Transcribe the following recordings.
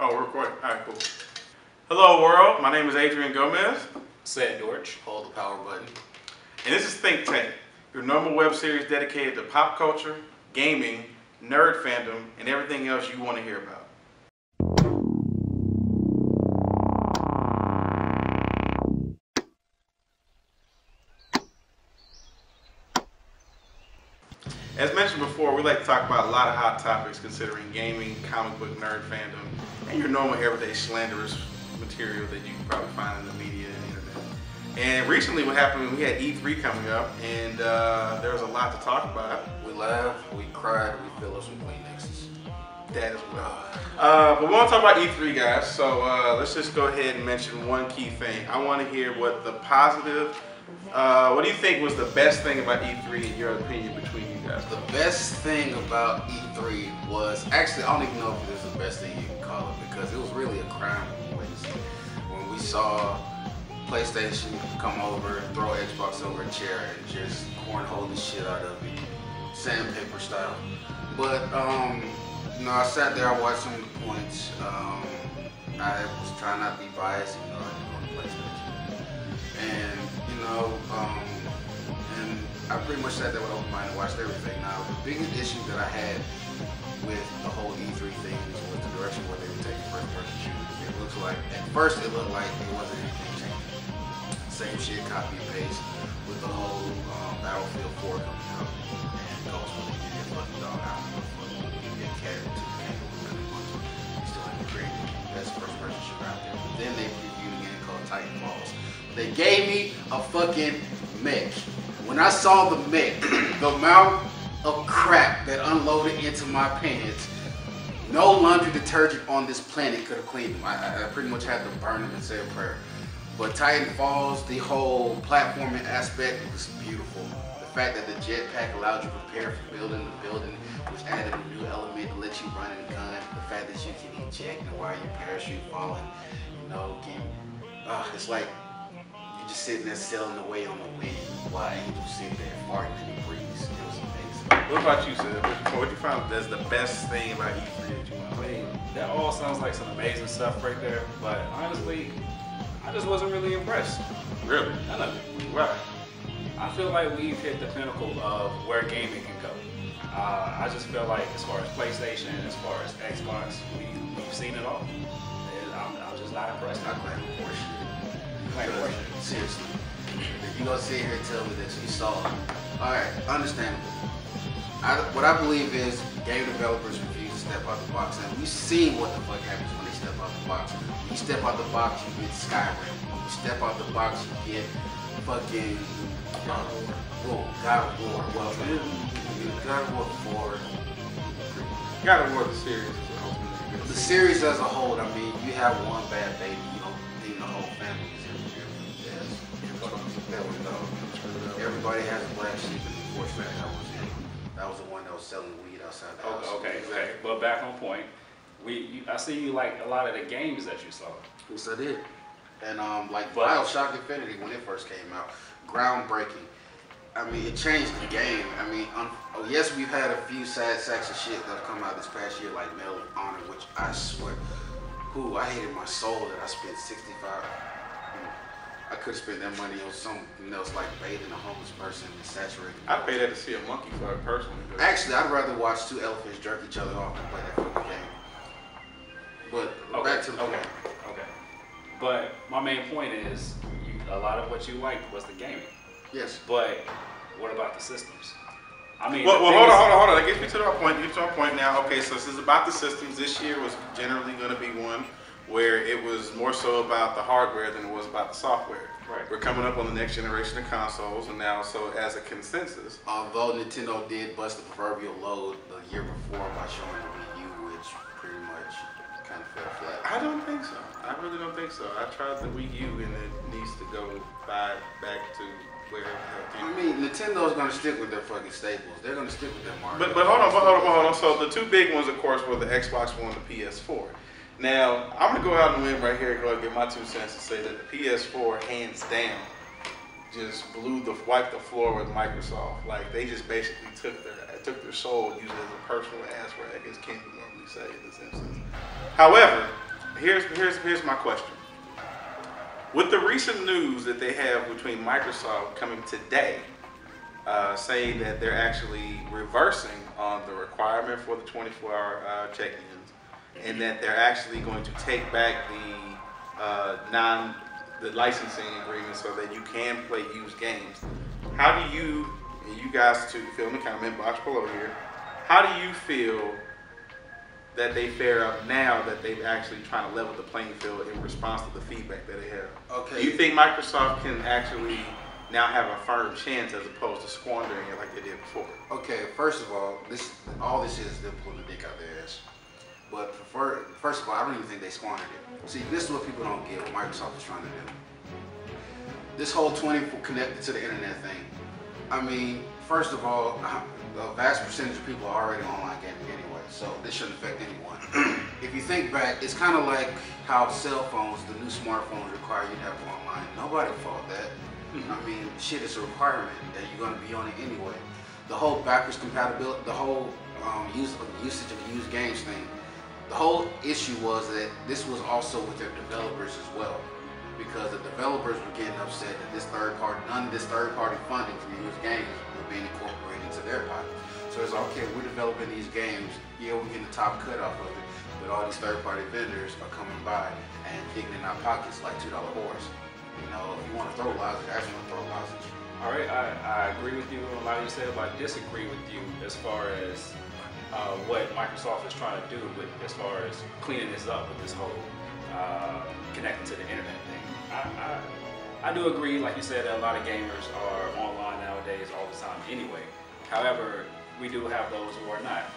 Oh, we're recording. All right, cool. Hello, world. My name is Adrian Gomez. Said Dorch. Hold the power button. And this is Think Tank, your normal web series dedicated to pop culture, gaming, nerd fandom, and everything else you want to hear about. As mentioned before, we like to talk about a lot of hot topics considering gaming, comic book nerd fandom, and your normal everyday slanderous material that you can probably find in the media and the internet. And recently what happened, we had E3 coming up, and there was a lot to talk about. We laughed, we cried, we filled up some Kleenexes. That as well. But we want to talk about E3, guys, so let's just go ahead and mention one key thing. I want to hear what the positive, what do you think was the best thing about E3 in your opinion between you guys? The best thing about E3 was, actually I don't even know if it is the best thing you can call it, because it was really a crime when we saw PlayStation come over, throw Xbox over a chair and just cornhole the shit out of it, sandpaper style. But you know, I sat there, I watched some of the points. I was trying not to be biased, you know, I didn't go to PlayStation. And you know, and I pretty much sat there with open mind and watched everything. Now, the biggest issue that I had with the whole E3 thing was the direction where they were taking first-person shooters. It looks like, at first it looked like it wasn't anything changing. Same shit, copy and paste, with the whole Battlefield 4 coming out, and Ghost when they give you a fucking dog out, give you a cat or two, can't go really much. You still have to create the best first-person shooter out there. But then they reviewed a game called Titanfalls. They gave me a fucking mech. When I saw the mech, the amount of crap that unloaded into my pants, no laundry detergent on this planet could have cleaned them. I pretty much had to burn them and say a prayer. But Titanfalls, the whole platforming aspect was beautiful. The fact that the jetpack allowed you to prepare for building the building, which added a new element to let you run and gun. The fact that you can eject while your parachute falling, you know, it's like you're just sitting there sailing away on the wind while angels sit there farting in the breeze. It was amazing. What about you, Sid? What you found as the best thing about E3 that you want? I mean, that all sounds like some amazing stuff right there, but honestly, I just wasn't really impressed. Really? None of it. Right. I feel like we've hit the pinnacle of where gaming can go. I just feel like as far as PlayStation, as far as Xbox, we've seen it all. I'm just not impressed. I claim horseshit. Like horseshit. Seriously. If you gonna sit here and tell me that you saw it, alright, understandable. What I believe is game developers refuse to step out the box, and we've seen what the fuck happens when they step out the box. When you step out the box, you get Skyrim. When you step out the box, you get fucking God of War. Well, God of War 4. God of War the series. The series as a whole, I mean, you have one bad baby, you don't think the whole family is in. Everybody has a black sheep in the force fact that was the one that was selling weed outside the house. Okay. But back on point, I see you like a lot of the games that you saw. Yes, I did. And like BioShock Infinity when it first came out, groundbreaking. I mean, it changed the game. I mean, yes, we've had a few sad sacks of shit that have come out this past year, like Medal of Honor, which I swear, I hated my soul that I spent $65. I could have spent that money on something else, like bathing a homeless person and saturating. I paid that to see a monkey fuck personally. Actually, I'd rather watch two elephants jerk each other off than play that fucking game. But back to the point. Okay. But my main point is, a lot of what you liked was the gaming. Yes. But what about the systems? I mean, well, hold on. That gets me to our point. Now, okay, so this is about the systems. This year was generally going to be one where it was more so about the hardware than it was about the software. Right. We're coming up on the next generation of consoles, and now, so as a consensus. Although Nintendo did bust the proverbial load the year before by showing the Wii U, which pretty much kind of fell flat. I don't think so. I really don't think so. I tried the Wii U, and it needs to go back to where it I mean, Nintendo's gonna stick with their fucking staples. They're gonna stick with their market. But hold on. So the two big ones, of course, were the Xbox One and the PS4. Now, I'm going to go out and win right here and go and get my 2 cents and say that the PS4, hands down, just wiped the floor with Microsoft. Like, they just basically took their soul and used it as a personal ass rag, as Ken would normally say in this instance. However, here's my question. With the recent news that they have between Microsoft coming today, saying that they're actually reversing on the requirement for the 24-hour check-ins, and that they're actually going to take back the licensing agreement so that you can play used games. How do you, and you guys too, fill in the comment box below here, how do you feel that they fare up now that they've actually trying to level the playing field in response to the feedback that they have? Okay. Do you think Microsoft can actually now have a firm chance as opposed to squandering it like they did before? Okay, first of all, all this is them pulling the dick out their ass. But first of all, I don't even think they squandered it. See, this is what people don't get, what Microsoft is trying to do. This whole 24 connected to the internet thing. I mean, first of all, a vast percentage of people are already online gaming anyway, so this shouldn't affect anyone. If you think back, it's kind of like how cell phones, the new smartphones require you to have online. Nobody fought that. I mean, shit is a requirement that you're going to be on it anyway. The whole backwards compatibility, the whole usage of used games thing, the whole issue was that this was also with their developers as well, because the developers were getting upset that none of this third-party funding from used games were being incorporated into their pocket. So it's okay, we're developing these games, yeah, we're getting the top cut off of it, but all these third-party vendors are coming by and digging in our pockets like $2 whores. You know, if you want to throw lousy, actually want to throw lousy. All right, I agree with you on a lot of you said, but I disagree with you as far as what Microsoft is trying to do with as far as cleaning this up with this whole connecting to the internet thing. I do agree, like you said, that a lot of gamers are online nowadays all the time anyway. However, we do have those who are not.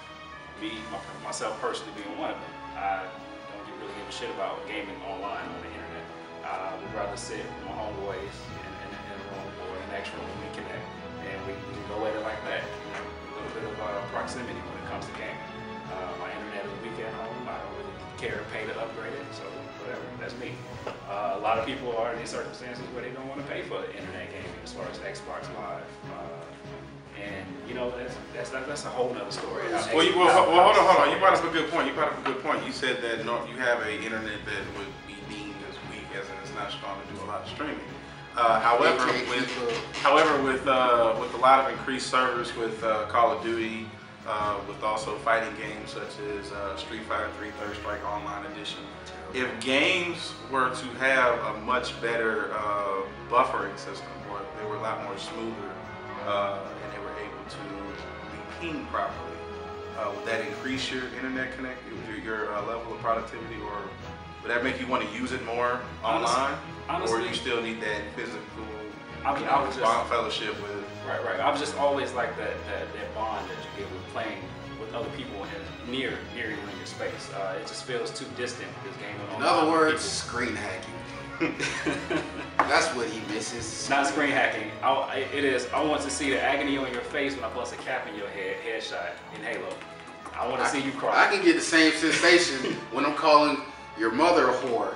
Myself personally being one of them. I don't really give a shit about gaming online on the internet. I would rather sit with my homeboys in a room or in the next room when we connect, and we can go at it like that. You know, a little bit of proximity when it comes to gaming. My internet is weak at home. I don't really care to pay to upgrade it, so whatever. That's me. A lot of people are in these circumstances where they don't want to pay for internet gaming as far as Xbox Live. And you know, that's a whole nother story. Well, hold on. You brought up a good point. You said that you have an internet that would be deemed as weak, as in it's not strong to do a lot of streaming. However, with a lot of increased servers with Call of Duty, with also fighting games such as Street Fighter 3 Third Strike Online Edition, if games were to have a much better buffering system, or they were a lot more smoother, and they were able to be pinged properly, would that increase your internet your level of productivity, or would that make you want to use it more online? Honestly, or you still need that physical fellowship with? Right. I was just always like that bond that you get with playing with other people near you in your space. It just feels too distant with this game. In other words, screen hacking. That's what he misses. Not screen hacking. It is. I want to see the agony on your face when I bust a cap in your headshot in Halo. I want to see you cry. I can get the same sensation when I'm calling your mother a whore,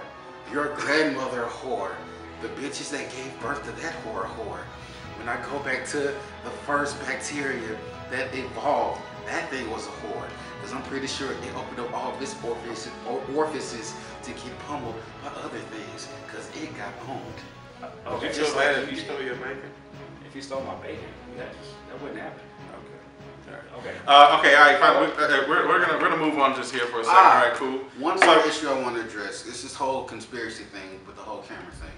your grandmother a whore, the bitches that gave birth to that whore. When I go back to the first bacteria that evolved, that thing was a whore. Because I'm pretty sure it opened up all of its orifices to get pummeled by other things. Because it got owned. Okay. Just like if you stole your bacon? If you stole my bacon, that wouldn't happen. Okay. All right, fine. We're gonna move on just here for a second. All right, cool. One more issue I want to address is this whole conspiracy thing with the whole camera thing.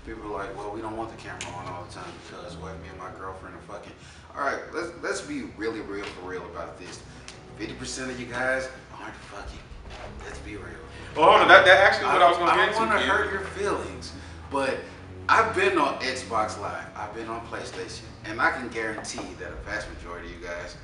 People are like, well, we don't want the camera on all the time because what, me and my girlfriend are fucking. All right, let's be really real about this. 50% of you guys aren't fucking. Let's be real. Well, hold on. That actually what I was gonna get to. I don't want to hurt your feelings, but I've been on Xbox Live. I've been on PlayStation, and I can guarantee that a vast majority of you guys